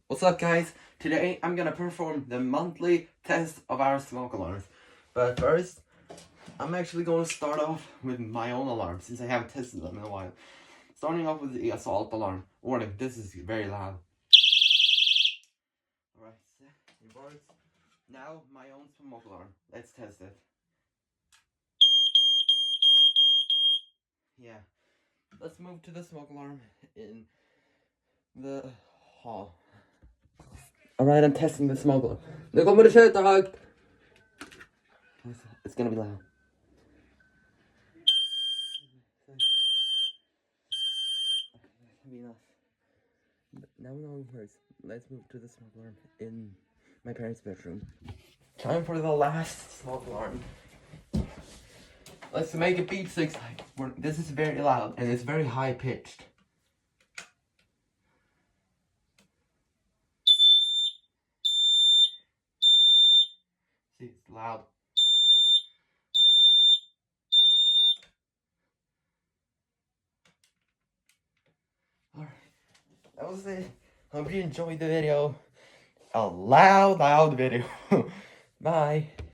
What's up, guys? Today I'm gonna perform the monthly test of our smoke alarms. But first, I'm actually going to start off with my own alarm since I haven't tested them in a while. Starting off with the assault alarm. Warning, this is very loud. Alright, set your words. Now my own smoke alarm. Let's test it. Yeah. Let's move to the smoke alarm in the hall. Alright, I'm testing the smoke alarm. Look over the shit, dog! It's gonna be loud. Now we know first. Let's move to the smoke alarm in my parents' bedroom. Time for the last smoke alarm. Let's make it beep 6. This is very loud and it's very high pitched. See, it's loud. Alright, that was it. Hope you enjoyed the video. A loud video. Bye.